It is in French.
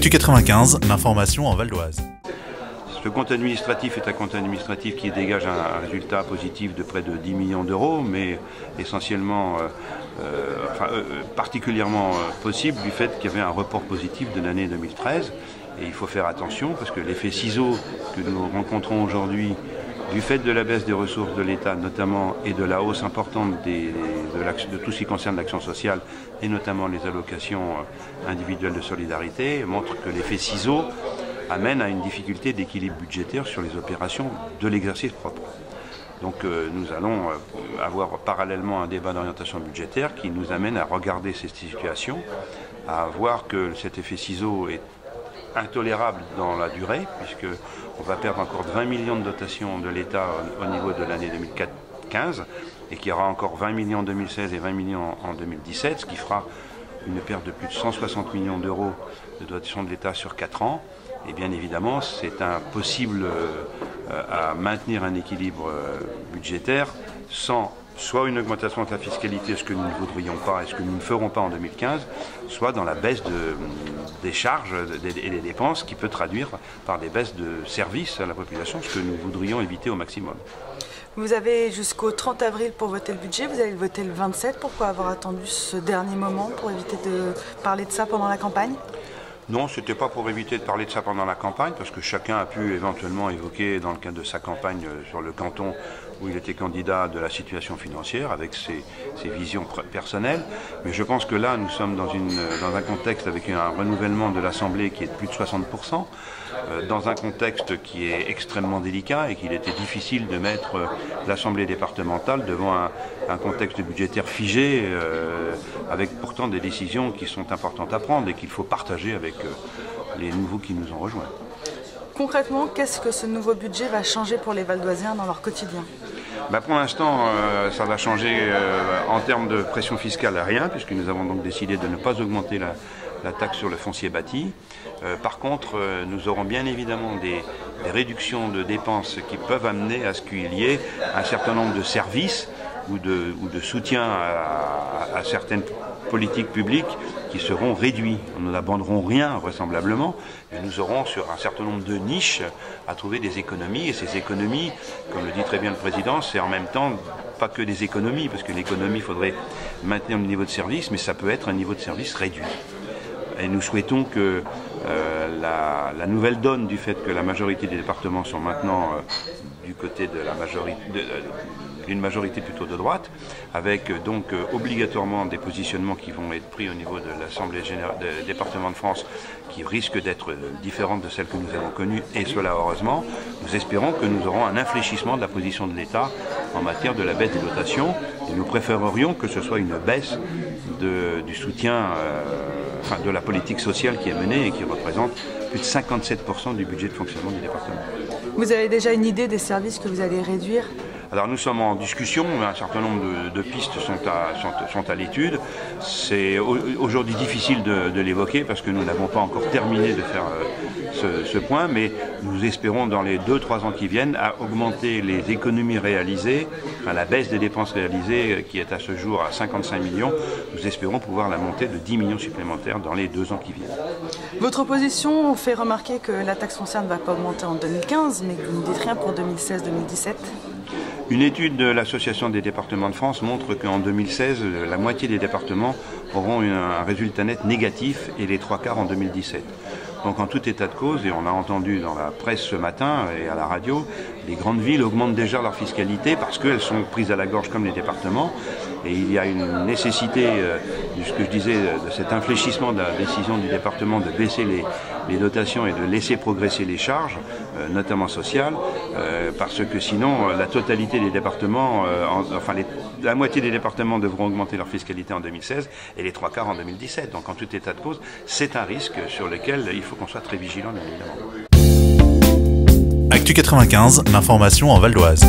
Actu 95, l'information en Val d'Oise. Le compte administratif est un compte administratif qui dégage un résultat positif de près de 10 millions d'euros, mais essentiellement, particulièrement possible du fait qu'il y avait un report positif de l'année 2013. Et il faut faire attention parce que l'effet ciseau que nous rencontrons aujourd'hui, du fait de la baisse des ressources de l'État notamment et de la hausse importante de tout ce qui concerne l'action sociale et notamment les allocations individuelles de solidarité, montre que l'effet ciseau amène à une difficulté d'équilibre budgétaire sur les opérations de l'exercice propre. Donc nous allons avoir parallèlement un débat d'orientation budgétaire qui nous amène à regarder ces situations, à voir que cet effet ciseau est intolérable dans la durée, puisqu'on va perdre encore 20 millions de dotations de l'État au niveau de l'année 2015 et qu'il y aura encore 20 millions en 2016 et 20 millions en 2017, ce qui fera une perte de plus de 160 millions d'euros de dotation de l'État sur 4 ans. Et bien évidemment, c'est impossible à maintenir un équilibre budgétaire sans soit une augmentation de la fiscalité, ce que nous ne voudrions pas et ce que nous ne ferons pas en 2015, soit dans la baisse des charges et des dépenses qui peut traduire par des baisses de services à la population, ce que nous voudrions éviter au maximum. Vous avez jusqu'au 30 avril pour voter le budget, vous allez le voter le 27. Pourquoi avoir attendu ce dernier moment pour éviter de parler de ça pendant la campagne ? Non, ce n'était pas pour éviter de parler de ça pendant la campagne, parce que chacun a pu éventuellement évoquer dans le cadre de sa campagne sur le canton où il était candidat de la situation financière avec ses visions personnelles. Mais je pense que là, nous sommes dans un contexte avec un renouvellement de l'Assemblée qui est de plus de 60%, dans un contexte qui est extrêmement délicat et qu'il était difficile de mettre l'Assemblée départementale devant un contexte budgétaire figé, avec pourtant des décisions qui sont importantes à prendre et qu'il faut partager avec les nouveaux qui nous ont rejoints. Concrètement, qu'est-ce que ce nouveau budget va changer pour les Val-d'Oisiens dans leur quotidien ? Pour l'instant, ça va changer en termes de pression fiscale à rien, puisque nous avons donc décidé de ne pas augmenter la taxe sur le foncier bâti. Par contre, nous aurons bien évidemment des réductions de dépenses qui peuvent amener à ce qu'il y ait un certain nombre de services ou de soutien à certaines politiques publiques qui seront réduits. Nous n'abandonnerons rien vraisemblablement, mais nous aurons sur un certain nombre de niches à trouver des économies. Et ces économies, comme le dit très bien le Président, c'est en même temps pas que des économies, parce que l'économie, il faudrait maintenir le niveau de service, mais ça peut être un niveau de service réduit. Et nous souhaitons que la nouvelle donne du fait que la majorité des départements sont maintenant du côté de la majorité, d'une majorité plutôt de droite, avec donc obligatoirement des positionnements qui vont être pris au niveau de l'Assemblée générale des départements de France qui risquent d'être différentes de celles que nous avons connues, et cela heureusement. Nous espérons que nous aurons un infléchissement de la position de l'État en matière de la baisse des dotations, et nous préférerions que ce soit une baisse du soutien de la politique sociale qui est menée et qui représente plus de 57% du budget de fonctionnement du département. Vous avez déjà une idée des services que vous allez réduire ? Alors nous sommes en discussion, un certain nombre de pistes sont à l'étude. C'est aujourd'hui difficile de l'évoquer parce que nous n'avons pas encore terminé de faire ce point, mais nous espérons dans les 2-3 ans qui viennent à augmenter les économies réalisées, la baisse des dépenses réalisées qui est à ce jour à 55 millions, nous espérons pouvoir la monter de 10 millions supplémentaires dans les 2 ans qui viennent. Votre opposition fait remarquer que la taxe foncière ne va pas augmenter en 2015, mais que vous ne dites rien pour 2016-2017. Une étude de l'Association des départements de France montre qu'en 2016, la moitié des départements auront un résultat net négatif et les 3/4 en 2017. Donc en tout état de cause, et on a entendu dans la presse ce matin et à la radio, les grandes villes augmentent déjà leur fiscalité parce qu'elles sont prises à la gorge comme les départements. Et il y a une nécessité, de ce que je disais, de cet infléchissement de la décision du département de baisser les dotations et de laisser progresser les charges, notamment sociales, parce que sinon la totalité des départements, la moitié des départements devront augmenter leur fiscalité en 2016 et les 3/4 en 2017. Donc en tout état de cause, c'est un risque sur lequel il faut qu'on soit très vigilant, bien évidemment. Actu 95, l'information en Val d'Oise.